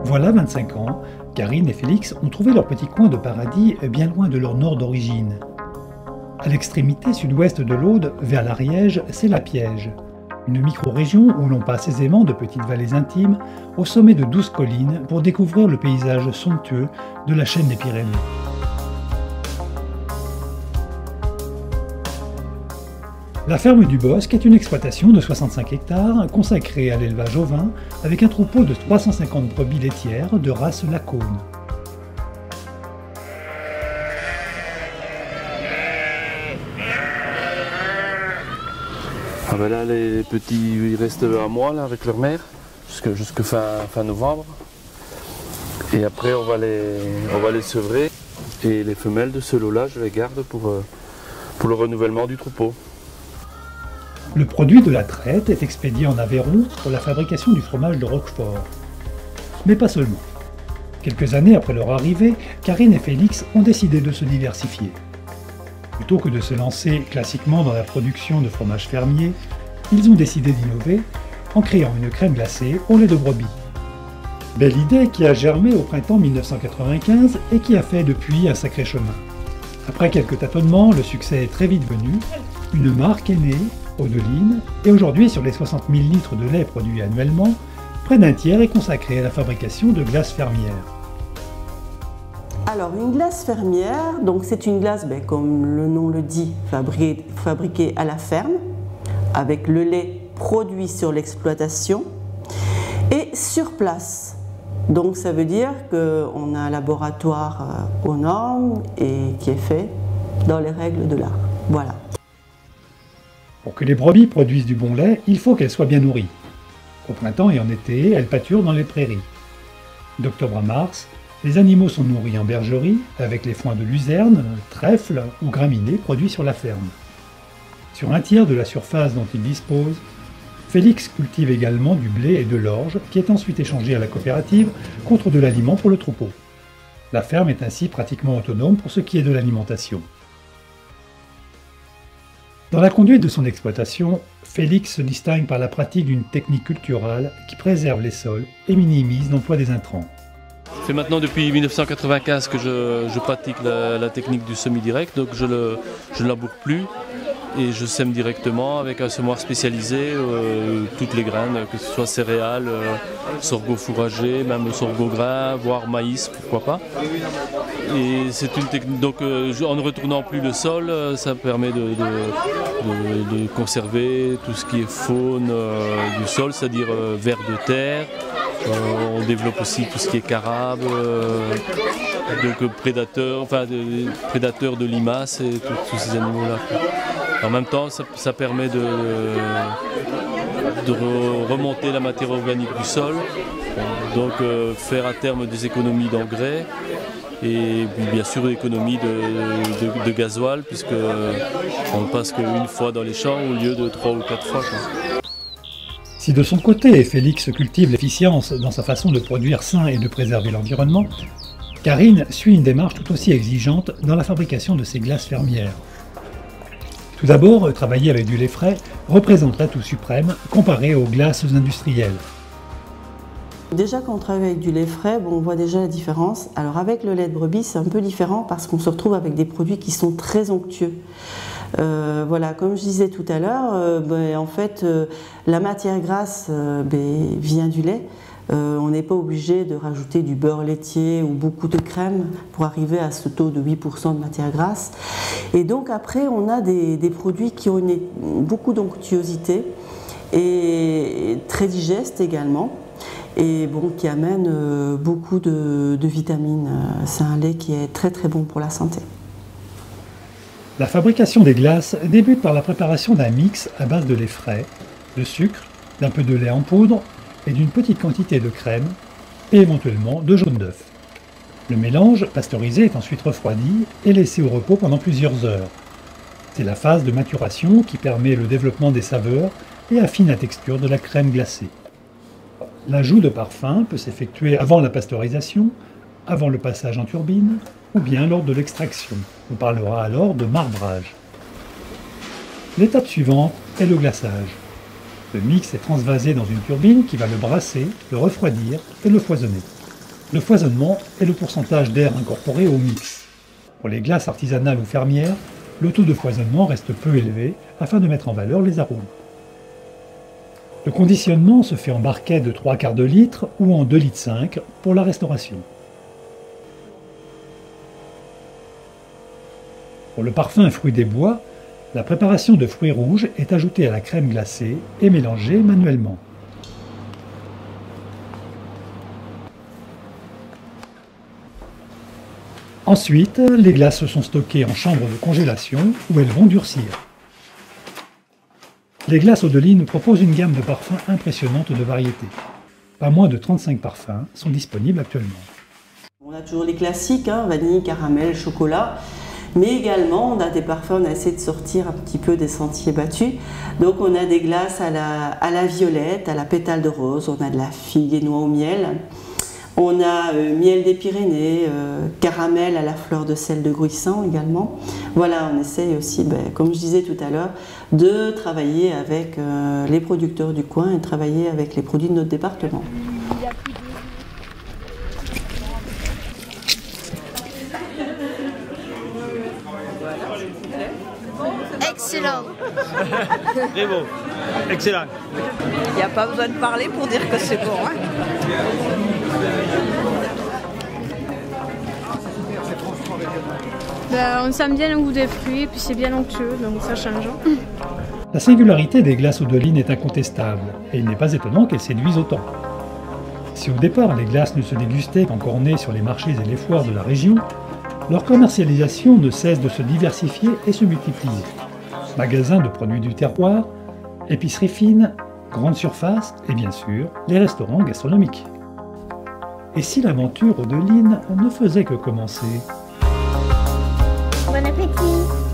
Voilà 25 ans, Karine et Félix ont trouvé leur petit coin de paradis bien loin de leur nord d'origine. À l'extrémité sud-ouest de l'Aude, vers l'Ariège, c'est la Piège, une micro-région où l'on passe aisément de petites vallées intimes au sommet de 12 collines pour découvrir le paysage somptueux de la chaîne des Pyrénées. La ferme du Bosc est une exploitation de 65 hectares consacrée à l'élevage ovin avec un troupeau de 350 brebis laitières de race Lacaune. Ah ben là les petits ils restent à moi là, avec leur mère jusque fin novembre. Et après on va les sevrer et les femelles de ce lot-là je les garde pour le renouvellement du troupeau. Le produit de la traite est expédié en Aveyron pour la fabrication du fromage de Roquefort. Mais pas seulement. Quelques années après leur arrivée, Karine et Félix ont décidé de se diversifier. Plutôt que de se lancer classiquement dans la production de fromage fermier, ils ont décidé d'innover en créant une crème glacée au lait de brebis. Belle idée qui a germé au printemps 1995 et qui a fait depuis un sacré chemin. Après quelques tâtonnements, le succès est très vite venu, une marque est née, Audeline, et aujourd'hui sur les 60 000 litres de lait produits annuellement, près d'un tiers est consacré à la fabrication de glaces fermières. Alors une glace fermière, donc c'est une glace, comme le nom le dit, fabriquée à la ferme, avec le lait produit sur l'exploitation et sur place. Donc ça veut dire qu'on a un laboratoire aux normes et qui est fait dans les règles de l'art. Voilà. Pour que les brebis produisent du bon lait, il faut qu'elles soient bien nourries. Au printemps et en été, elles pâturent dans les prairies. D'octobre à mars, les animaux sont nourris en bergerie avec les foins de luzerne, trèfle ou graminées produits sur la ferme. Sur un tiers de la surface dont ils disposent, Félix cultive également du blé et de l'orge qui est ensuite échangé à la coopérative contre de l'aliment pour le troupeau. La ferme est ainsi pratiquement autonome pour ce qui est de l'alimentation. Dans la conduite de son exploitation, Félix se distingue par la pratique d'une technique culturale qui préserve les sols et minimise l'emploi des intrants. C'est maintenant depuis 1995 que je pratique la technique du semi-direct, donc je ne laboure plus et je sème directement avec un semoir spécialisé toutes les graines, que ce soit céréales, sorgho fourragé, même sorgho grain, voire maïs, pourquoi pas. Et c'est une technique, donc en ne retournant plus le sol, ça permet de conserver tout ce qui est faune du sol, c'est-à-dire vers de terre. On développe aussi tout ce qui est carabe, donc prédateurs de limaces et tous ces animaux-là. En même temps, ça permet de remonter la matière organique du sol, donc faire à terme des économies d'engrais et puis bien sûr l'économie de gasoil, puisqu'on ne passe qu'une fois dans les champs au lieu de 3 ou 4 fois. Si de son côté, Félix cultive l'efficience dans sa façon de produire sain et de préserver l'environnement, Karine suit une démarche tout aussi exigeante dans la fabrication de ses glaces fermières. Tout d'abord, travailler avec du lait frais représente l'atout suprême comparé aux glaces industrielles. Déjà quand on travaille avec du lait frais, on voit déjà la différence. Alors avec le lait de brebis, c'est un peu différent parce qu'on se retrouve avec des produits qui sont très onctueux. Voilà, comme je disais tout à l'heure, en fait, la matière grasse vient du lait. On n'est pas obligé de rajouter du beurre laitier ou beaucoup de crème pour arriver à ce taux de 8% de matière grasse. Et donc après, on a des produits qui ont beaucoup d'onctuosité et très digestes également. Et qui amènent beaucoup de vitamines. C'est un lait qui est très très bon pour la santé. La fabrication des glaces débute par la préparation d'un mix à base de lait frais, de sucre, d'un peu de lait en poudre et d'une petite quantité de crème et éventuellement de jaune d'œuf. Le mélange pasteurisé est ensuite refroidi et laissé au repos pendant plusieurs heures. C'est la phase de maturation qui permet le développement des saveurs et affine la texture de la crème glacée. L'ajout de parfum peut s'effectuer avant la pasteurisation, avant le passage en turbine ou bien lors de l'extraction. On parlera alors de marbrage. L'étape suivante est le glaçage. Le mix est transvasé dans une turbine qui va le brasser, le refroidir et le foisonner. Le foisonnement est le pourcentage d'air incorporé au mix. Pour les glaces artisanales ou fermières, le taux de foisonnement reste peu élevé afin de mettre en valeur les arômes. Le conditionnement se fait en barquette de 3/4 de litre ou en 2,5 litres pour la restauration. Pour le parfum fruits des bois, la préparation de fruits rouges est ajoutée à la crème glacée et mélangée manuellement. Ensuite, les glaces sont stockées en chambre de congélation où elles vont durcir. Les glaces Odeline proposent une gamme de parfums impressionnante de variétés. Pas moins de 35 parfums sont disponibles actuellement. On a toujours les classiques, vanille, caramel, chocolat. Mais également, on a des parfums, on a essayé de sortir un petit peu des sentiers battus. Donc on a des glaces à la violette, à la pétale de rose, on a de la figue et noix au miel. On a miel des Pyrénées, caramel à la fleur de sel de Gruissan également. Voilà, on essaye aussi, comme je disais tout à l'heure, de travailler avec les producteurs du coin et travailler avec les produits de notre département. Excellent. Très beau. Excellent. Il n'y a pas besoin de parler pour dire que c'est bon. On sent bien le goût des fruits, puis c'est bien onctueux, donc ça change. La singularité des glaces Odeline est incontestable, et il n'est pas étonnant qu'elles séduisent autant. Si au départ les glaces ne se dégustaient qu'en cornet sur les marchés et les foires de la région, leur commercialisation ne cesse de se diversifier et se multiplier. Magasins de produits du terroir, épiceries fines, grandes surfaces et bien sûr les restaurants gastronomiques. Et si l'aventure Odeline ne faisait que commencer ? Bon appétit!